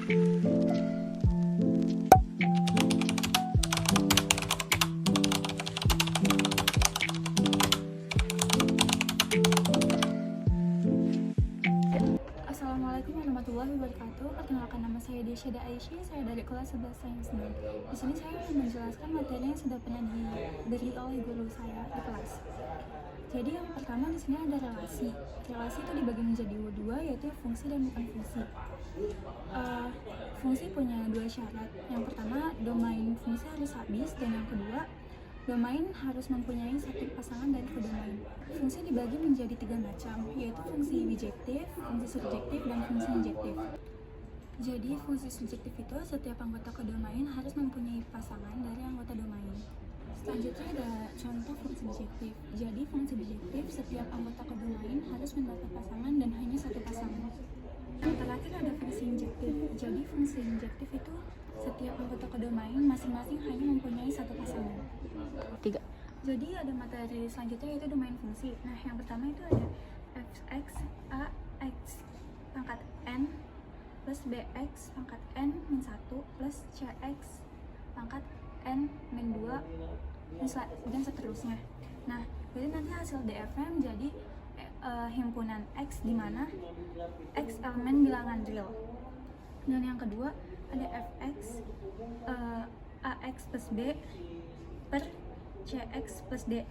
Assalamualaikum warahmatullahi wabarakatuh. Perkenalkan, nama saya Desyada Aisyah. Saya dari kelas 11 Sains 6. Di sini saya akan menjelaskan materi yang sudah pernah diberi oleh guru saya di kelas. Jadi yang pertama di sini ada relasi. Relasi itu dibagi menjadi dua, yaitu fungsi dan bukan fungsi. Fungsi punya dua syarat. Yang pertama, domain fungsi harus habis, dan yang kedua, domain harus mempunyai satu pasangan dari kodomain. Fungsi dibagi menjadi tiga macam, yaitu fungsi bijektif, fungsi subjektif, dan fungsi injektif. Jadi fungsi subjektif itu setiap anggota kodomain harus mempunyai pasangan dari anggota domain. Selanjutnya ada contoh fungsi bijektif. Jadi fungsi bijektif setiap anggota kodomain harus mendapat pasangan dan hanya satu pasangan. Yang terakhir ada fungsi injektif. Jadi fungsi injektif itu setiap anggota kodomain masing-masing hanya mempunyai satu pasangan. 3. Jadi ada materi selanjutnya yaitu domain fungsi. Nah, yang pertama itu ada fx, ax pangkat n plus bx pangkat n min 1 plus cx pangkat n min 2 dan seterusnya. Nah, jadi nanti hasil DFM jadi himpunan X di mana X elemen bilangan real. Dan yang kedua ada fx ax plus b per cx plus d.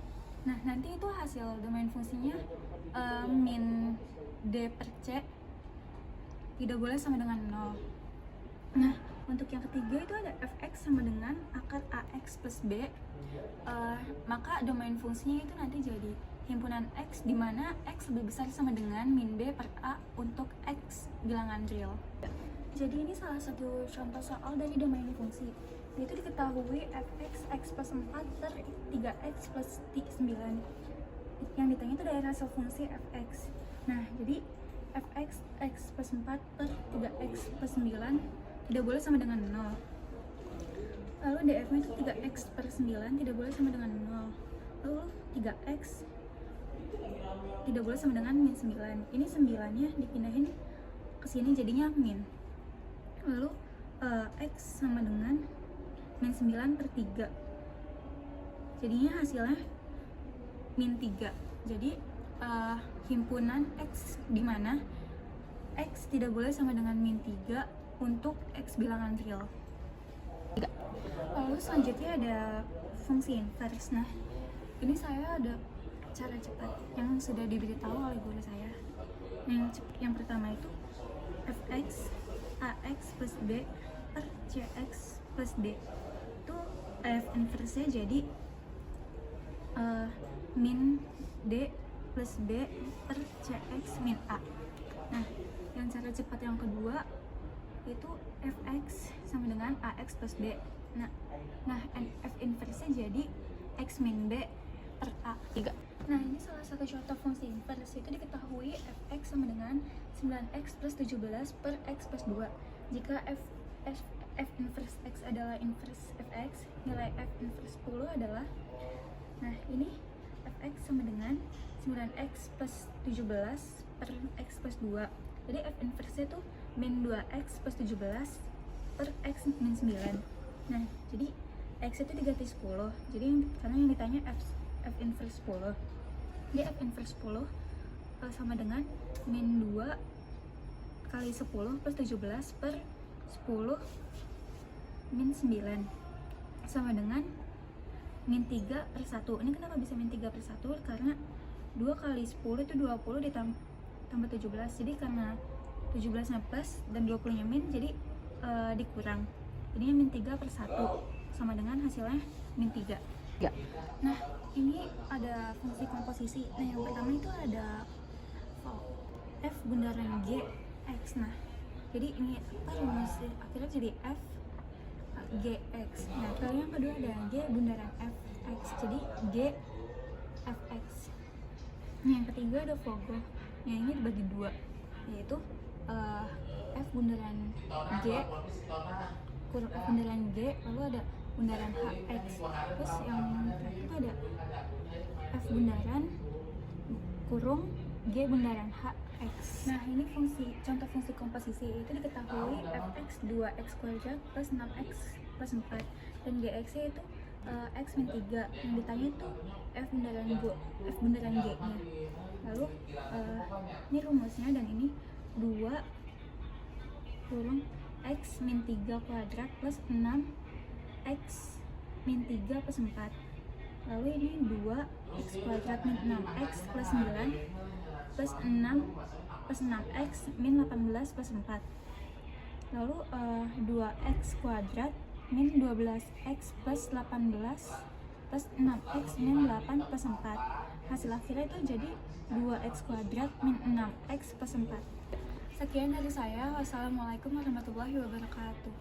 Nah, nanti itu hasil domain fungsinya min d per c tidak boleh sama dengan 0. Nah, untuk yang ketiga itu ada fx sama dengan akar ax plus b. Maka domain fungsinya itu nanti jadi himpunan x di mana x lebih besar sama dengan min b per a untuk x bilangan real. Jadi ini salah satu contoh soal dari domain fungsi. Itu diketahui fx x plus 4 per 3x plus 9. Yang ditanya itu dari hasil fungsi fx. Nah, jadi fx x plus 4 per 3x plus 9 tidak boleh sama dengan 0. Lalu df-nya itu 3x per 9 tidak boleh sama dengan 0. Lalu 3x tidak boleh sama dengan min 9. Ini 9-nya dipindahin ke sini jadinya min. Lalu x sama dengan min 9 per 3. Jadinya hasilnya min 3. Jadi himpunan x di mana x tidak boleh sama dengan min 3 untuk x bilangan real. Lalu selanjutnya ada fungsi inverse. Nah, ini saya ada cara cepat yang sudah diberitahu oleh guru saya. Yang pertama itu fx ax plus b per cx plus d. Itu f inverse-nya jadi min d plus b per cx min a. Nah, yang cara cepat yang kedua itu fx sama dengan ax plus b. Nah f inverse-nya jadi x min b per a. 3. Nah, ini salah satu contoh fungsi inverse. Itu diketahui fx sama dengan 9x plus 17 per x plus 2. Jika f inverse x adalah inverse fx, nilai f inverse 10 adalah, nah ini fx sama dengan 9x plus 17 per x plus 2. Jadi f inverse itu min 2x plus 17 per x min 9. Nah, jadi x itu diganti 10. Jadi karena yang ditanya f inverse 10. Jadi f inverse 10 sama dengan min 2 kali 10 plus 17 per 10 min 9 sama dengan min 3 per 1. Ini kenapa bisa min 3 per 1? Karena 2 kali 10 itu 20 ditambah 17. Jadi karena 17 nya plus dan 20 nya min, jadi dikurang. Jadinya min 3 per 1 sama dengan hasilnya min 3. Nah, ini ada fungsi komposisi. Nah, yang pertama itu ada f bundaran g x. Nah, jadi ini apa rumusnya? Akhirnya jadi f gx. Nah, kalau yang kedua ada g bundaran fx. Jadi g fx. Nah, yang ketiga ada Vogelh. Yang ini dibagi dua, yaitu f bundaran g kurung f bundaran g, lalu ada bundaran hx. Terus yang terakhir itu ada f bundaran kurung g bundaran h X. Nah, ini contoh fungsi komposisi itu diketahui fx 2x kuadrat plus 6x plus 4, dan gx-nya itu x min 3. Yang ditanya itu f bundaran g nya. Lalu ini rumusnya, dan ini 2 kurung x min 3 kuadrat plus 6x min 3 plus 4. Lalu ini 2x kuadrat min 6x plus 9 plus 6 plus 6x min 18 plus 4. Lalu 2x kuadrat min 12x plus 18 plus 6x min 8 plus 4. Hasil akhirnya itu jadi 2x kuadrat min 6x plus 4. Sekian dari saya. Wassalamualaikum warahmatullahi wabarakatuh.